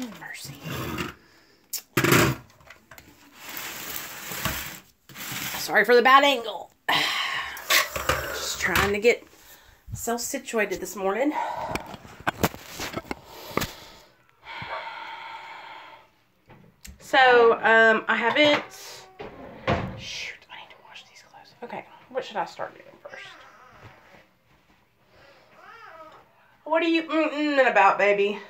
Oh, mercy. Sorry for the bad angle. Just trying to get myself situated this morning. So, I haven't... Shoot, I need to wash these clothes. Okay, what should I start doing first? What are you about, baby?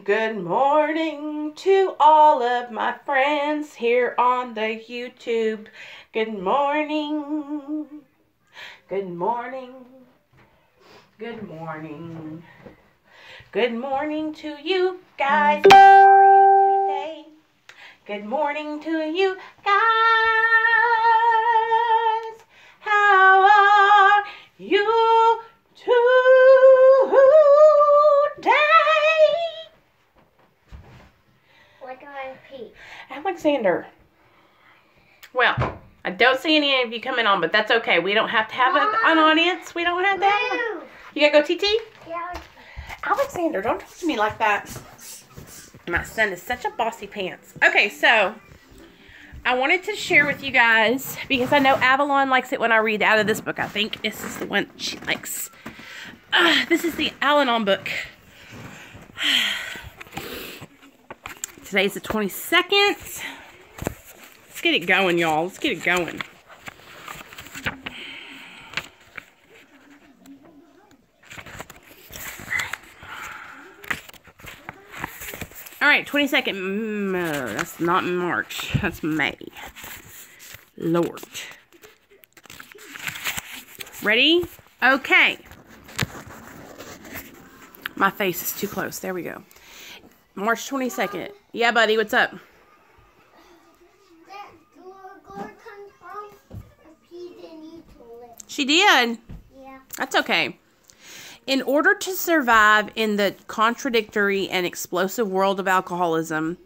Good morning to all of my friends here on the YouTube. Good morning. Good morning. Good morning. Good morning to you guys. How are you today? Good morning to you guys. How are you today? What do I repeat? Alexander. Well, I don't see any of you coming on, but that's okay. We don't have to have an audience. We don't have that. You gotta go, TT? Yeah. Alexander, don't talk to me like that. My son is such a bossy pants. Okay, so I wanted to share with you guys, because I know Avalon likes it when I read out of this book. I think this is the one she likes. This is the Al-Anon book. Today's the 22nd. Let's get it going, y'all. Let's get it going. All right, 22nd. No, that's not March. That's May. Lord. Ready? Okay. My face is too close. There we go. March 22nd. Yeah, buddy, what's up? She did. Yeah. That's okay. In order to survive in the contradictory and explosive world of alcoholism,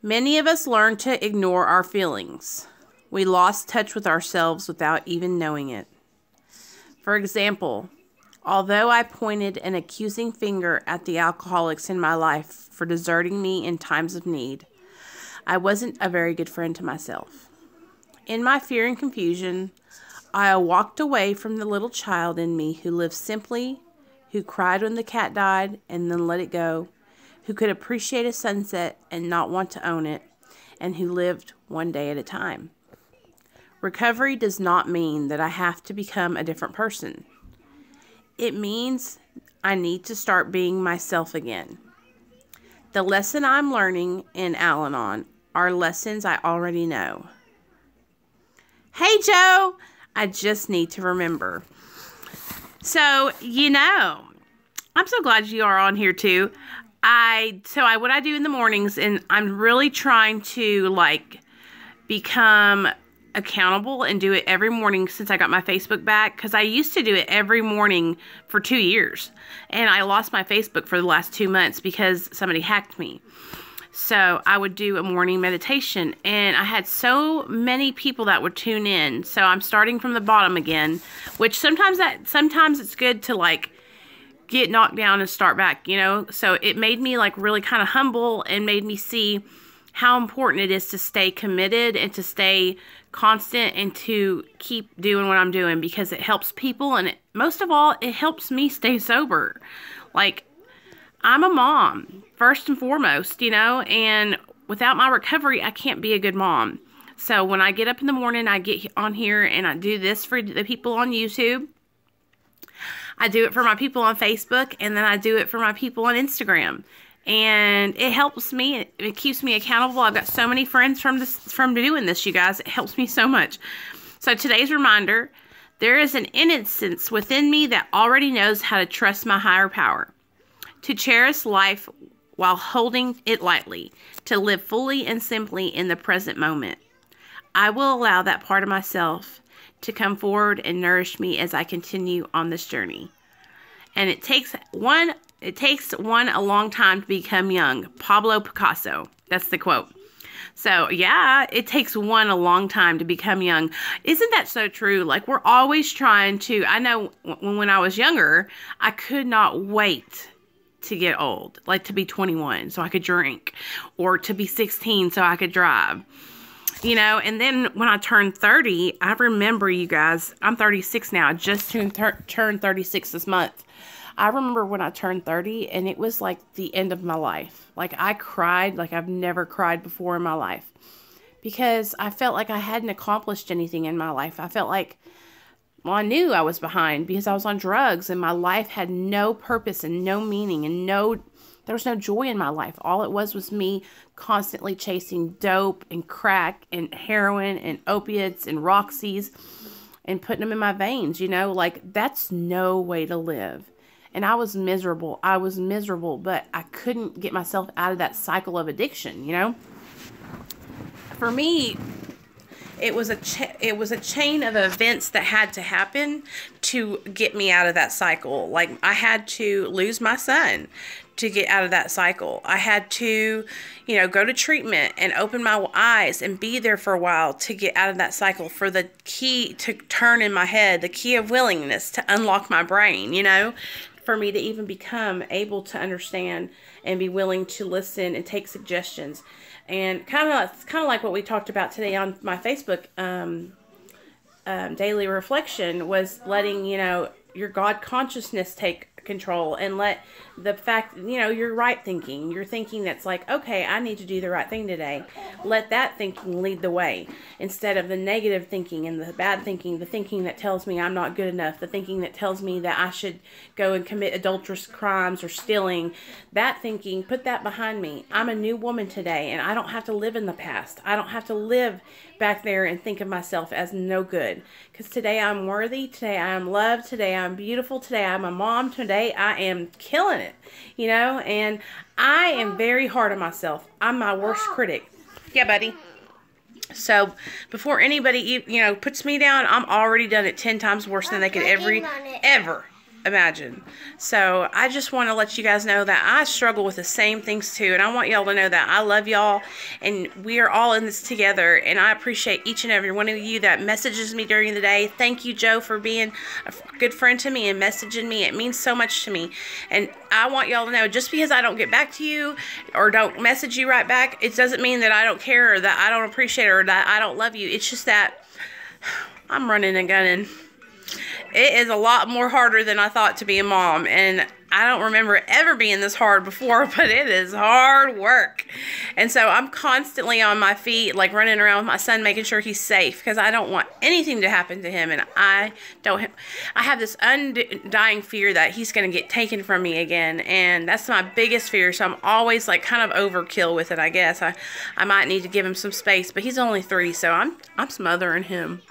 many of us learned to ignore our feelings. We lost touch with ourselves without even knowing it. For example, although I pointed an accusing finger at the alcoholics in my life for deserting me in times of need, I wasn't a very good friend to myself. In my fear and confusion, I walked away from the little child in me who lived simply, who cried when the cat died and then let it go, who could appreciate a sunset and not want to own it, and who lived one day at a time. Recovery does not mean that I have to become a different person. It means I need to start being myself again. The lesson I'm learning in Al-Anon are lessons I already know. Hey, Joe! I just need to remember. So, I'm so glad you are on here too. What I do in the mornings, and I'm really trying to become accountable and do it every morning since I got my Facebook back, because I used to do it every morning for 2 years, and I lost my Facebook for the last 2 months because somebody hacked me. So I would do a morning meditation, and I had so many people that would tune in. So I'm starting from the bottom again, which sometimes it's good to get knocked down and start back, So it made me really kind of humble and made me see how important it is to stay committed and to stay constant and to keep doing what I'm doing, because it helps people, and most of all, it helps me stay sober. I'm a mom, first and foremost, and without my recovery, I can't be a good mom. So when I get up in the morning, I get on here and I do this for the people on YouTube. I do it for my people on Facebook, and then I do it for my people on Instagram. And it helps me. It keeps me accountable. I've got so many friends from doing this, you guys. It helps me so much. So today's reminder, there is an innocence within me that already knows how to trust my higher power, to cherish life while holding it lightly, to live fully and simply in the present moment. I will allow that part of myself to come forward and nourish me as I continue on this journey. And it takes one a long time to become young. Pablo Picasso. That's the quote. So, yeah, it takes one a long time to become young. Isn't that so true? We're always trying to... I know when I was younger, I could not wait to get old, like to be 21 so I could drink, or to be 16 so I could drive. You know, and then when I turned 30, I remember, you guys, I'm 36 now. I just turned 36 this month. I remember when I turned 30, and it was like the end of my life. Like, I cried like I've never cried before in my life, because I felt like I hadn't accomplished anything in my life. I felt like, well, I knew I was behind because I was on drugs, and my life had no purpose and no meaning, and there was no joy in my life. All it was me constantly chasing dope and crack and heroin and opiates and Roxy's and putting them in my veins, you know? Like, that's no way to live. And I was miserable. I was miserable, but I couldn't get myself out of that cycle of addiction, you know? For me, it was a chain of events that had to happen to get me out of that cycle. Like, I had to lose my son to get out of that cycle. I had to, you know, go to treatment and open my eyes and be there for a while to get out of that cycle, for the key to turn in my head, the key of willingness to unlock my brain, you know, for me to even become able to understand and be willing to listen and take suggestions. And kind of like what we talked about today on my Facebook daily reflection, was letting, you know, your God consciousness take control, and let the fact, you know, your right thinking, your thinking that's like, okay, I need to do the right thing today. Let that thinking lead the way, instead of the negative thinking and the bad thinking, the thinking that tells me I'm not good enough, the thinking that tells me that I should go and commit adulterous crimes or stealing. That thinking, put that behind me. I'm a new woman today, and I don't have to live in the past. I don't have to live back there and think of myself as no good, because today I'm worthy, today I am loved, today I'm beautiful, today I'm a mom, today I am killing it, you know. And I am very hard on myself. I'm my worst critic. Yeah, buddy. So before anybody, you know, puts me down, I'm already done it 10 times worse than they could ever imagine. So I just want to let you guys know that I struggle with the same things too, and I want y'all to know that I love y'all, and we are all in this together, and I appreciate each and every one of you that messages me during the day. Thank you, Joe, for being a good friend to me and messaging me. It means so much to me, and I want y'all to know, just because I don't get back to you or don't message you right back, it doesn't mean that I don't care or that I don't appreciate it or that I don't love you. It's just that I'm running and gunning. It is a lot more harder than I thought to be a mom, and I don't remember ever being this hard before, but it is hard work. And so I'm constantly on my feet, like running around with my son, making sure he's safe, because I don't want anything to happen to him, and I have this undying fear that he's going to get taken from me again, and that's my biggest fear. So I'm always like kind of overkill with it, I guess. I might need to give him some space, but he's only 3, so I'm smothering him.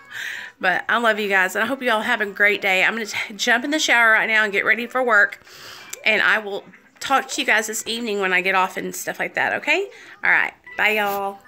But I love you guys, and I hope you all have a great day. I'm going to jump in the shower right now and get ready for work, and I will talk to you guys this evening when I get off and stuff like that, okay? All right. Bye, y'all.